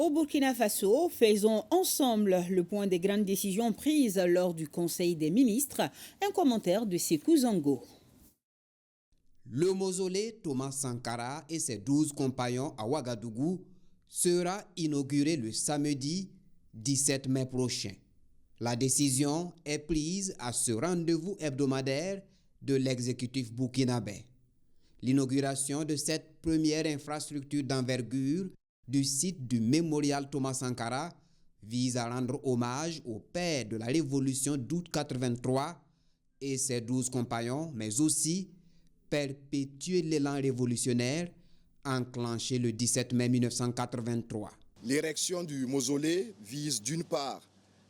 Au Burkina Faso, faisons ensemble le point des grandes décisions prises lors du Conseil des ministres. Un commentaire de Sékou Zango. Le mausolée Thomas Sankara et ses 12 compagnons à Ouagadougou sera inauguré le samedi 17 mai prochain. La décision est prise à ce rendez-vous hebdomadaire de l'exécutif burkinabé. L'inauguration de cette première infrastructure d'envergure du site du mémorial Thomas Sankara vise à rendre hommage au père de la révolution d'août 83 et ses 12 compagnons, mais aussi perpétuer l'élan révolutionnaire enclenché le 17 mai 1983. L'érection du mausolée vise d'une part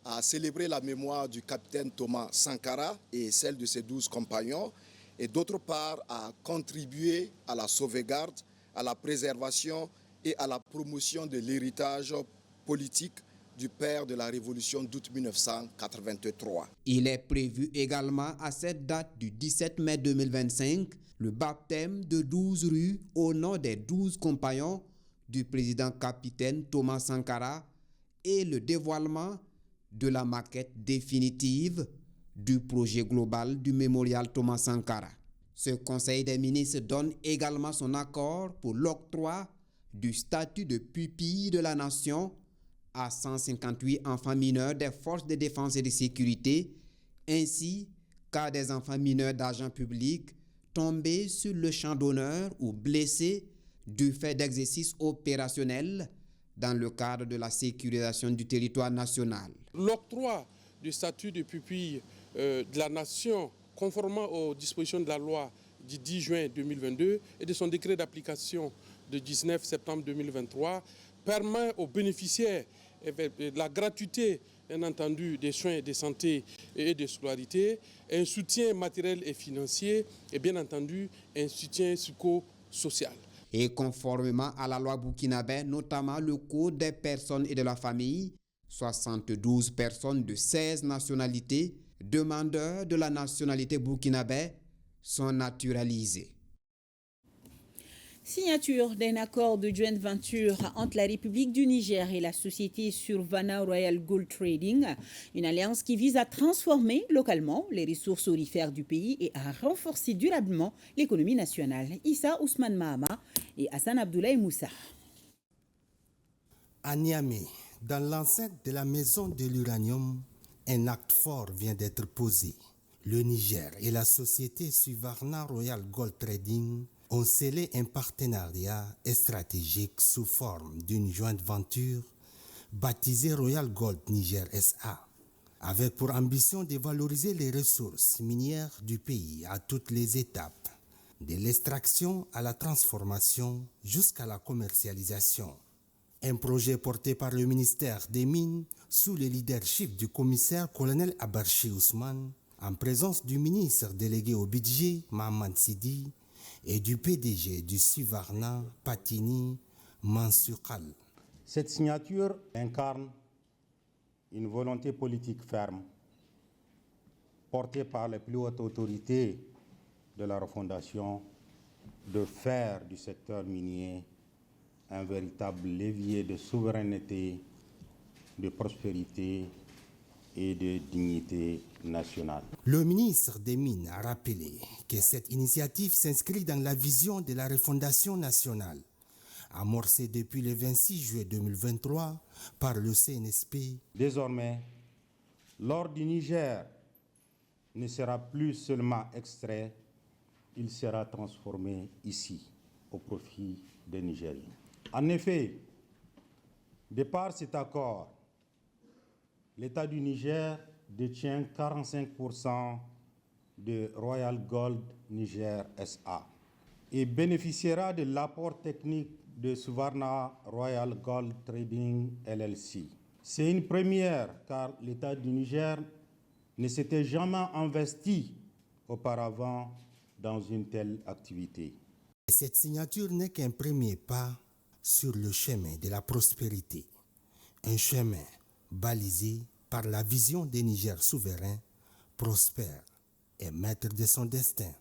à célébrer la mémoire du capitaine Thomas Sankara et celle de ses 12 compagnons, et d'autre part à contribuer à la sauvegarde, à la préservation et à la promotion de l'héritage politique du père de la révolution d'août 1983. Il est prévu également à cette date du 17 mai 2025 le baptême de 12 rues au nom des 12 compagnons du président capitaine Thomas Sankara et le dévoilement de la maquette définitive du projet global du mémorial Thomas Sankara. Ce Conseil des ministres donne également son accord pour l'octroi du statut de pupille de la nation à 158 enfants mineurs des forces de défense et de sécurité, ainsi qu'à des enfants mineurs d'agents publics tombés sur le champ d'honneur ou blessés du fait d'exercices opérationnels dans le cadre de la sécurisation du territoire national. L'octroi du statut de pupille de la nation, conformément aux dispositions de la loi du 10 juin 2022 et de son décret d'application du 19 septembre 2023, permet aux bénéficiaires la gratuité, bien entendu, des soins de santé et de scolarité, un soutien matériel et financier et bien entendu un soutien psychosocial. Et conformément à la loi burkinabé, notamment le Code des personnes et de la famille, 72 personnes de 16 nationalités, demandeurs de la nationalité burkinabé, sont naturalisées. Signature d'un accord de joint venture entre la République du Niger et la société Survana Royal Gold Trading, une alliance qui vise à transformer localement les ressources aurifères du pays et à renforcer durablement l'économie nationale. Issa Ousmane Mahama et Hassan Abdoulaye Moussa. À Niamey, dans l'enceinte de la maison de l'uranium, un acte fort vient d'être posé. Le Niger et la société Survana Royal Gold Trading ont scellé un partenariat stratégique sous forme d'une jointe venture baptisée Royal Gold Niger SA, avec pour ambition de valoriser les ressources minières du pays à toutes les étapes, de l'extraction à la transformation jusqu'à la commercialisation. Un projet porté par le ministère des Mines sous le leadership du commissaire colonel Abarchi Ousmane, en présence du ministre délégué au budget Mahaman Sidi et du PDG du Survana Patini Mansoukal. Cette signature incarne une volonté politique ferme portée par les plus hautes autorités de la refondation de faire du secteur minier un véritable levier de souveraineté, de prospérité et de dignité nationale. Le ministre des Mines a rappelé que cette initiative s'inscrit dans la vision de la refondation nationale, amorcée depuis le 26 juillet 2023 par le CNSP. Désormais, l'or du Niger ne sera plus seulement extrait, il sera transformé ici, au profit des Nigériens. En effet, de par cet accord, l'État du Niger détient 45% de Royal Gold Niger SA et bénéficiera de l'apport technique de Survana Royal Gold Trading LLC. C'est une première car l'État du Niger ne s'était jamais investi auparavant dans une telle activité. Cette signature n'est qu'un premier pas sur le chemin de la prospérité, un chemin balisé par la vision des Niger souverains, prospères et maîtres de son destin.